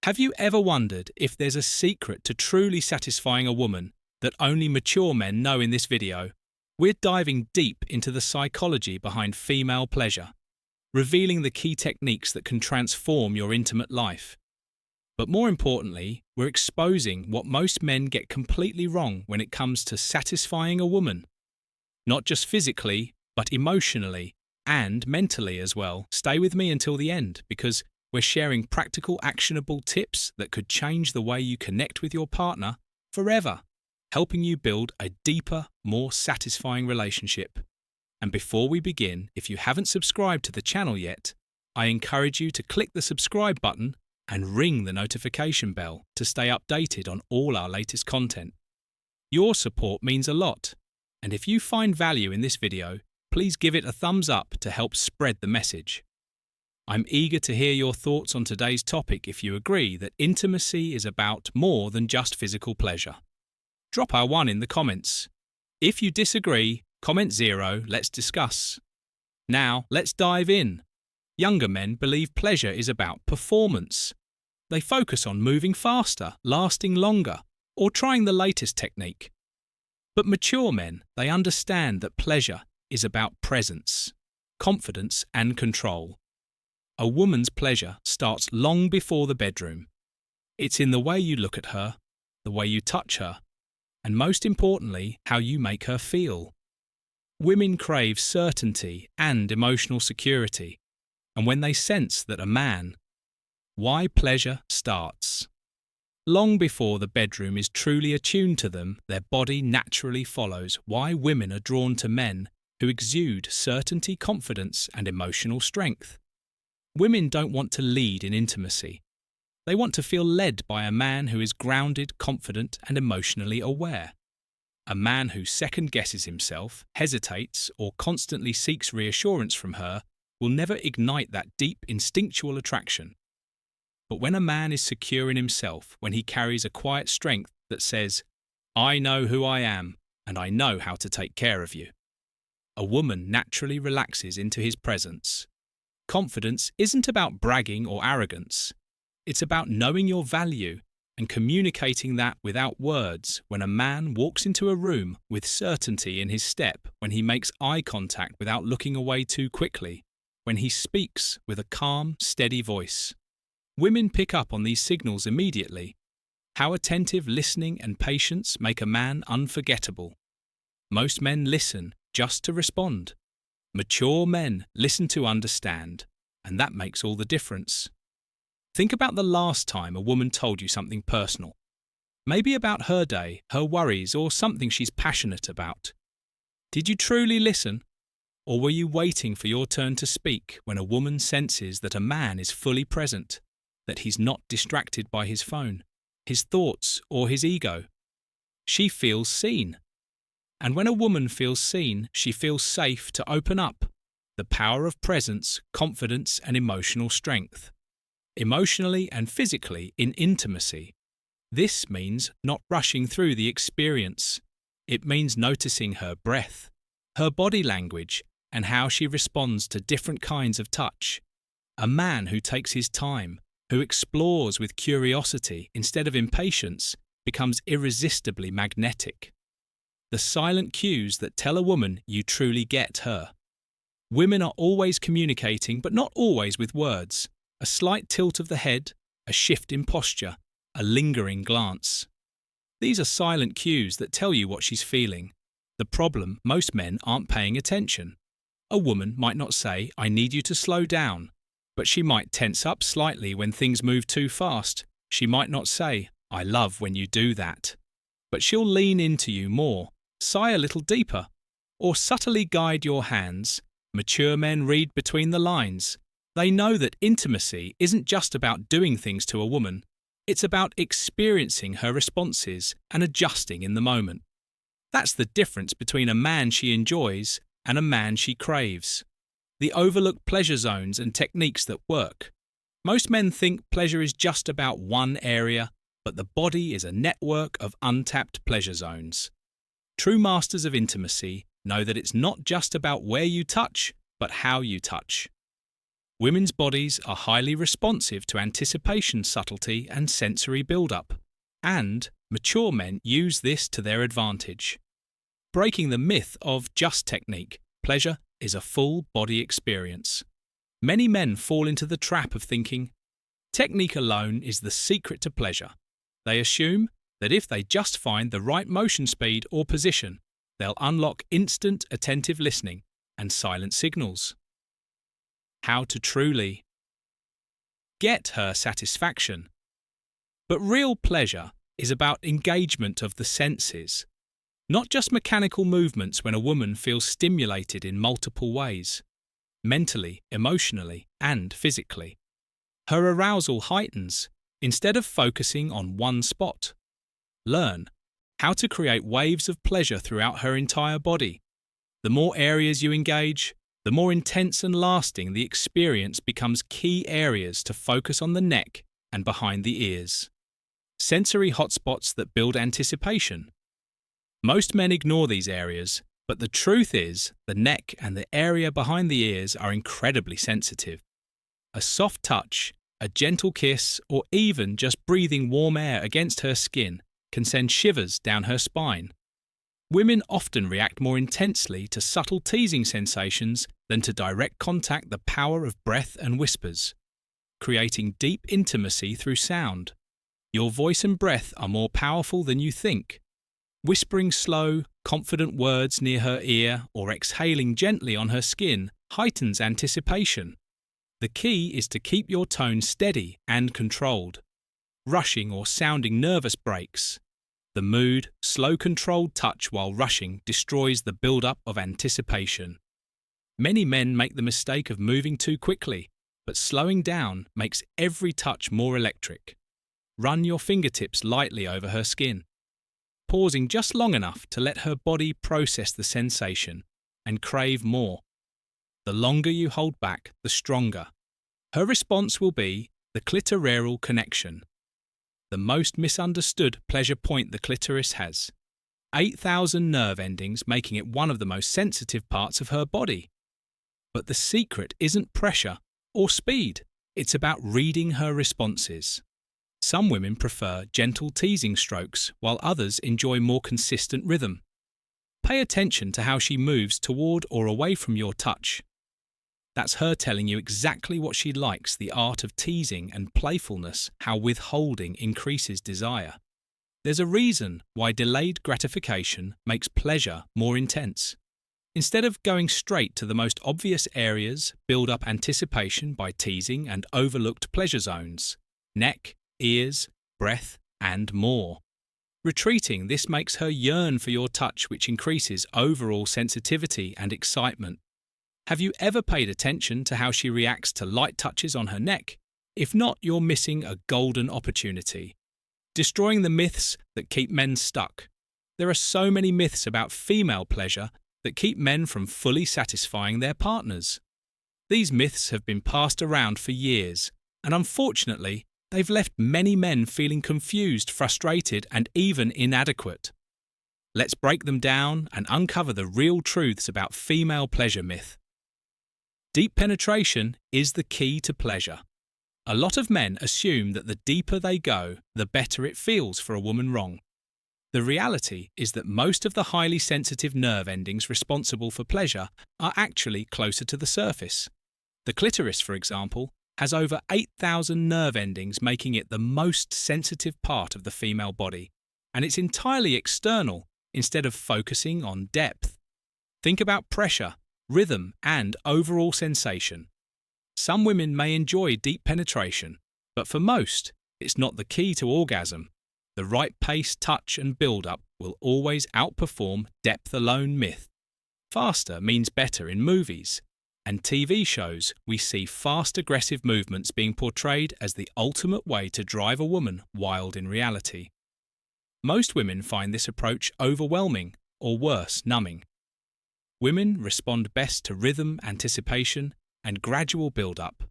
Have you ever wondered if there's a secret to truly satisfying a woman that only mature men know? In this video, we're diving deep into the psychology behind female pleasure, revealing the key techniques that can transform your intimate life. But more importantly, we're exposing what most men get completely wrong when it comes to satisfying a woman. Not just physically, but emotionally and mentally as well. Stay with me until the end, because we're sharing practical, actionable tips that could change the way you connect with your partner forever, helping you build a deeper, more satisfying relationship. And before we begin, if you haven't subscribed to the channel yet, I encourage you to click the subscribe button and ring the notification bell to stay updated on all our latest content. Your support means a lot, and if you find value in this video, please give it a thumbs up to help spread the message. I'm eager to hear your thoughts on today's topic if you agree that intimacy is about more than just physical pleasure. Drop our 1 in the comments. If you disagree, comment 0, let's discuss. Now, let's dive in. Younger men believe pleasure is about performance. They focus on moving faster, lasting longer, or trying the latest technique. But mature men, they understand that pleasure is about presence, confidence, and control. A woman's pleasure starts long before the bedroom. It's in the way you look at her, the way you touch her, and most importantly, how you make her feel. Women crave certainty and emotional security, and when they sense that a man, why pleasure starts. Long before the bedroom is truly attuned to them, their body naturally follows why women are drawn to men who exude certainty, confidence, and emotional strength. Women don't want to lead in intimacy. They want to feel led by a man who is grounded, confident, and emotionally aware. A man who second-guesses himself, hesitates, or constantly seeks reassurance from her will never ignite that deep, instinctual attraction. But when a man is secure in himself, when he carries a quiet strength that says, "I know who I am, and I know how to take care of you," a woman naturally relaxes into his presence. Confidence isn't about bragging or arrogance. It's about knowing your value and communicating that without words. When a man walks into a room with certainty in his step, when he makes eye contact without looking away too quickly, when he speaks with a calm, steady voice. Women pick up on these signals immediately. How attentive listening and patience make a man unforgettable. Most men listen just to respond. Mature men listen to understand, and that makes all the difference. Think about the last time a woman told you something personal. Maybe about her day, her worries, or something she's passionate about. Did you truly listen? Or were you waiting for your turn to speak when a woman senses that a man is fully present, that he's not distracted by his phone, his thoughts, or his ego? She feels seen. And when a woman feels seen, she feels safe to open up. The power of presence, confidence, and emotional strength. Emotionally and physically in intimacy. This means not rushing through the experience. It means noticing her breath, her body language, and how she responds to different kinds of touch. A man who takes his time, who explores with curiosity instead of impatience, becomes irresistibly magnetic. The silent cues that tell a woman you truly get her. Women are always communicating, but not always with words. A slight tilt of the head, a shift in posture, a lingering glance. These are silent cues that tell you what she's feeling. The problem, most men aren't paying attention. A woman might not say, "I need you to slow down," but she might tense up slightly when things move too fast. She might not say, "I love when you do that," but she'll lean into you more, sigh a little deeper, or subtly guide your hands. Mature men read between the lines. They know that intimacy isn't just about doing things to a woman. It's about experiencing her responses and adjusting in the moment. That's the difference between a man she enjoys and a man she craves. The overlooked pleasure zones and techniques that work. Most men think pleasure is just about one area, but the body is a network of untapped pleasure zones. True masters of intimacy know that it's not just about where you touch, but how you touch. Women's bodies are highly responsive to anticipation subtlety and sensory build-up, and mature men use this to their advantage. Breaking the myth of just technique, pleasure is a full body experience. Many men fall into the trap of thinking, technique alone is the secret to pleasure. They assume that if they just find the right motion speed or position, they'll unlock instant attentive listening and silent signals. How to truly get her satisfaction. But real pleasure is about engagement of the senses, not just mechanical movements when a woman feels stimulated in multiple ways, mentally, emotionally, and physically. Her arousal heightens instead of focusing on one spot. Learn how to create waves of pleasure throughout her entire body. The more areas you engage, the more intense and lasting the experience becomes. Key areas to focus on the neck and behind the ears. Sensory hotspots that build anticipation. Most men ignore these areas, but the truth is the neck and the area behind the ears are incredibly sensitive. A soft touch, a gentle kiss, or even just breathing warm air against her skin can send shivers down her spine. Women often react more intensely to subtle teasing sensations than to direct contact. The power of breath and whispers, creating deep intimacy through sound. Your voice and breath are more powerful than you think. Whispering slow, confident words near her ear or exhaling gently on her skin heightens anticipation. The key is to keep your tone steady and controlled. Rushing or sounding nervous breaks the mood. Slow, controlled touch while rushing destroys the build-up of anticipation. Many men make the mistake of moving too quickly, but slowing down makes every touch more electric. Run your fingertips lightly over her skin, pausing just long enough to let her body process the sensation and crave more. The longer you hold back, the stronger. Her response will be the clitoral connection, the most misunderstood pleasure point the clitoris has. 8,000 nerve endings, making it one of the most sensitive parts of her body. But the secret isn't pressure or speed, it's about reading her responses. Some women prefer gentle teasing strokes, while others enjoy more consistent rhythm. Pay attention to how she moves toward or away from your touch. That's her telling you exactly what she likes. The art of teasing and playfulness, how withholding increases desire. There's a reason why delayed gratification makes pleasure more intense. Instead of going straight to the most obvious areas, build up anticipation by teasing and overlooked pleasure zones, neck, ears, breath, and more. Retreating, this makes her yearn for your touch, which increases overall sensitivity and excitement. Have you ever paid attention to how she reacts to light touches on her neck? If not, you're missing a golden opportunity. Destroying the myths that keep men stuck. There are so many myths about female pleasure that keep men from fully satisfying their partners. These myths have been passed around for years, and unfortunately, they've left many men feeling confused, frustrated, and even inadequate. Let's break them down and uncover the real truths about female pleasure myth. Deep penetration is the key to pleasure. A lot of men assume that the deeper they go, the better it feels for a woman. Wrong. The reality is that most of the highly sensitive nerve endings responsible for pleasure are actually closer to the surface. The clitoris, for example, has over 8,000 nerve endings, making it the most sensitive part of the female body, and it's entirely external instead of focusing on depth. Think about pressure, rhythm, and overall sensation. Some women may enjoy deep penetration, but for most, it's not the key to orgasm. The right pace, touch, and build-up will always outperform depth alone myth. Faster means better. In movies and TV shows, we see fast, aggressive movements being portrayed as the ultimate way to drive a woman wild. In reality, most women find this approach overwhelming, or worse, numbing. Women respond best to rhythm, anticipation, and gradual build-up.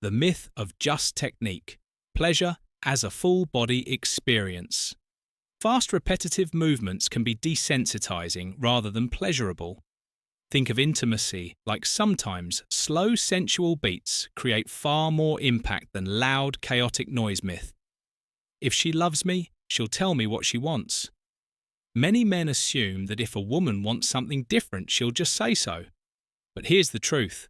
The myth of just technique, pleasure as a full-body experience. Fast, repetitive movements can be desensitizing rather than pleasurable. Think of intimacy like sometimes slow sensual beats create far more impact than loud chaotic noise myth. If she loves me, she'll tell me what she wants. Many men assume that if a woman wants something different, she'll just say so. But here's the truth.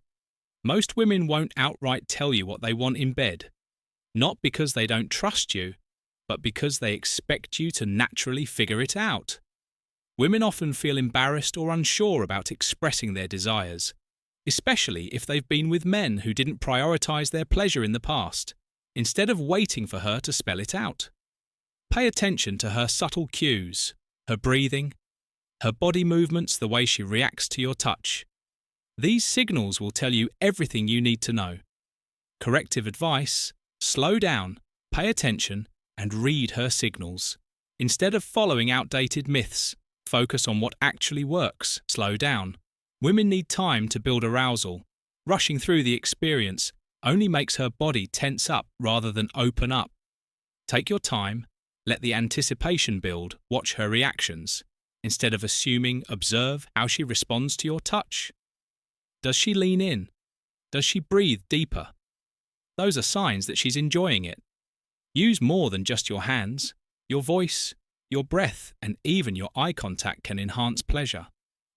Most women won't outright tell you what they want in bed. Not because they don't trust you, but because they expect you to naturally figure it out. Women often feel embarrassed or unsure about expressing their desires, especially if they've been with men who didn't prioritize their pleasure in the past, instead of waiting for her to spell it out. Pay attention to her subtle cues, her breathing, her body movements, the way she reacts to your touch. These signals will tell you everything you need to know. Corrective advice: slow down, pay attention, and read her signals. Instead of following outdated myths, focus on what actually works. Slow down. Women need time to build arousal. Rushing through the experience only makes her body tense up rather than open up. Take your time, let the anticipation build, watch her reactions. Instead of assuming, observe how she responds to your touch. Does she lean in? Does she breathe deeper? Those are signs that she's enjoying it. Use more than just your hands. Your voice, your breath, and even your eye contact can enhance pleasure.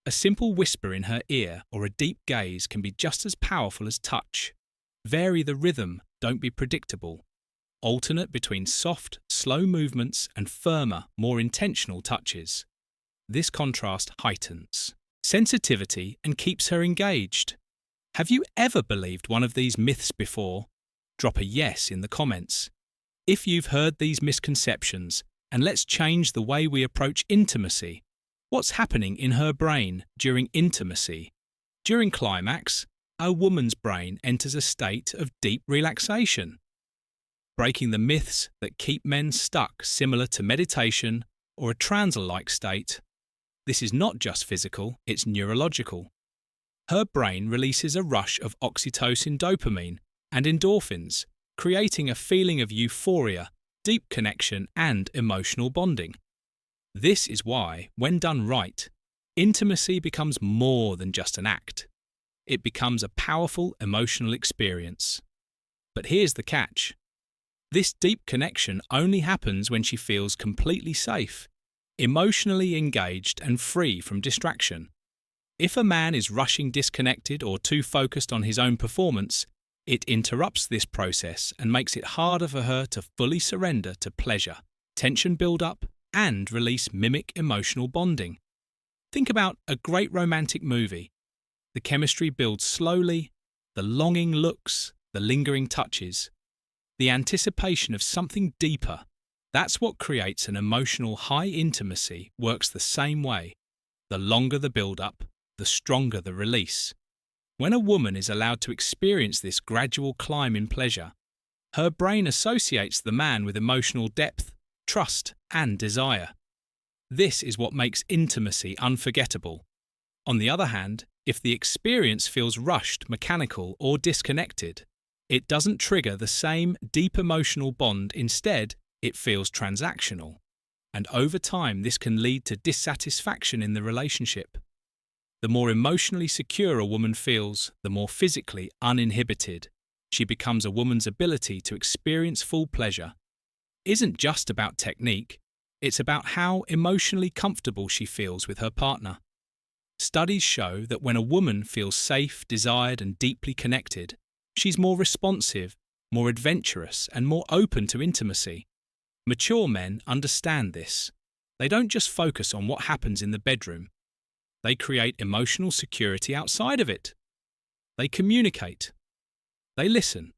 A simple whisper in her ear or a deep gaze can be just as powerful as touch. Vary the rhythm, don't be predictable. Alternate between soft, slow movements and firmer, more intentional touches. This contrast heightens sensitivity and keeps her engaged. Have you ever believed one of these myths before? Drop a yes in the comments. If you've heard these misconceptions, and let's change the way we approach intimacy. What's happening in her brain during intimacy? During climax, a woman's brain enters a state of deep relaxation, breaking the myths that keep men stuck, similar to meditation or a trance-like state. This is not just physical, it's neurological. Her brain releases a rush of oxytocin, dopamine, and endorphins, creating a feeling of euphoria, deep connection, and emotional bonding. This is why, when done right, intimacy becomes more than just an act. It becomes a powerful emotional experience. But here's the catch. This deep connection only happens when she feels completely safe, emotionally engaged, and free from distraction. If a man is rushing, disconnected, or too focused on his own performance, it interrupts this process and makes it harder for her to fully surrender to pleasure, tension build-up, and release mimic emotional bonding. Think about a great romantic movie. The chemistry builds slowly, the longing looks, the lingering touches, the anticipation of something deeper. That's what creates an emotional high. Intimacy works the same way. The longer the build-up, the stronger the release. When a woman is allowed to experience this gradual climb in pleasure, her brain associates the man with emotional depth, trust, and desire. This is what makes intimacy unforgettable. On the other hand, if the experience feels rushed, mechanical, or disconnected, it doesn't trigger the same deep emotional bond. Instead, it feels transactional. And over time, this can lead to dissatisfaction in the relationship. The more emotionally secure a woman feels, the more physically uninhibited she becomes. A woman's ability to experience full pleasure isn't just about technique, it's about how emotionally comfortable she feels with her partner. Studies show that when a woman feels safe, desired, and deeply connected, she's more responsive, more adventurous, and more open to intimacy. Mature men understand this. They don't just focus on what happens in the bedroom. They create emotional security outside of it. They communicate. They listen.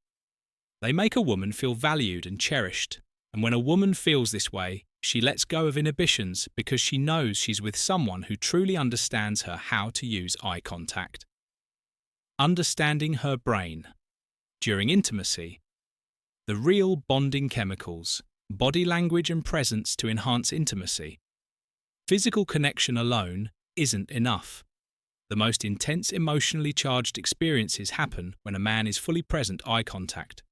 They make a woman feel valued and cherished. And when a woman feels this way, she lets go of inhibitions because she knows she's with someone who truly understands her. How to use eye contact. Understanding her brain. During intimacy, the real bonding chemicals, body language and presence to enhance intimacy. Physical connection alone isn't enough. The most intense emotionally charged experiences happen when a man is fully present. Eye contact.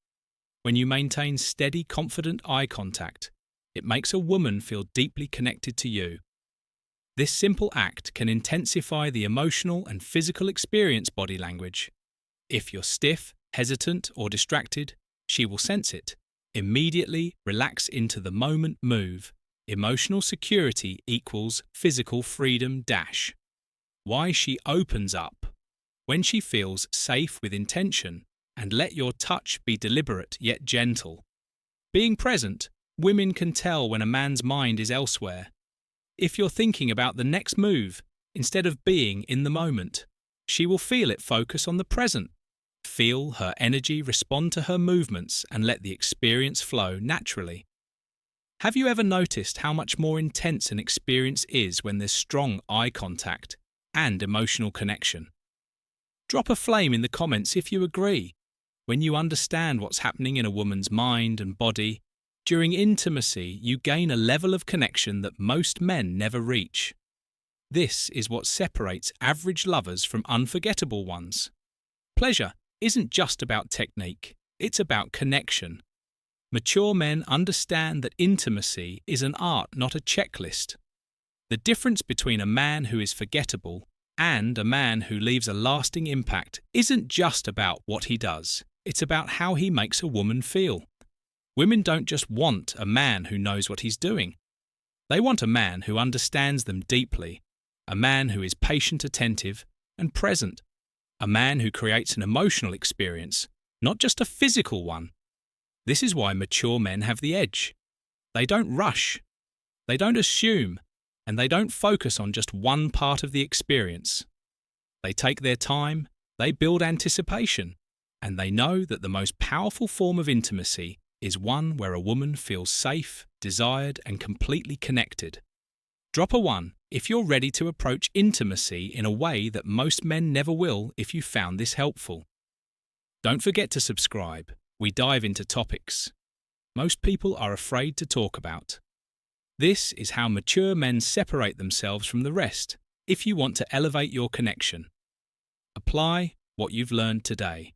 When you maintain steady, confident eye contact, it makes a woman feel deeply connected to you. This simple act can intensify the emotional and physical experience body language. If you're stiff, hesitant, or distracted, she will sense it. Immediately relax into the moment move. Emotional security equals physical freedom dash. Why she opens up. When she feels safe with intention, and let your touch be deliberate yet gentle. Being present, women can tell when a man's mind is elsewhere. If you're thinking about the next move, instead of being in the moment, she will feel it focus on the present. Feel her energy respond to her movements and let the experience flow naturally. Have you ever noticed how much more intense an experience is when there's strong eye contact and emotional connection? Drop a flame in the comments if you agree. When you understand what's happening in a woman's mind and body, during intimacy you gain a level of connection that most men never reach. This is what separates average lovers from unforgettable ones. Pleasure isn't just about technique, it's about connection. Mature men understand that intimacy is an art, not a checklist. The difference between a man who is forgettable and a man who leaves a lasting impact isn't just about what he does, it's about how he makes a woman feel. Women don't just want a man who knows what he's doing. They want a man who understands them deeply, a man who is patient, attentive, and present, a man who creates an emotional experience, not just a physical one. This is why mature men have the edge. They don't rush, they don't assume, and they don't focus on just one part of the experience. They take their time, they build anticipation, and they know that the most powerful form of intimacy is one where a woman feels safe, desired, and completely connected. Drop a 1 if you're ready to approach intimacy in a way that most men never will if you found this helpful. Don't forget to subscribe. We dive into topics most people are afraid to talk about. This is how mature men separate themselves from the rest if you want to elevate your connection. Apply what you've learned today.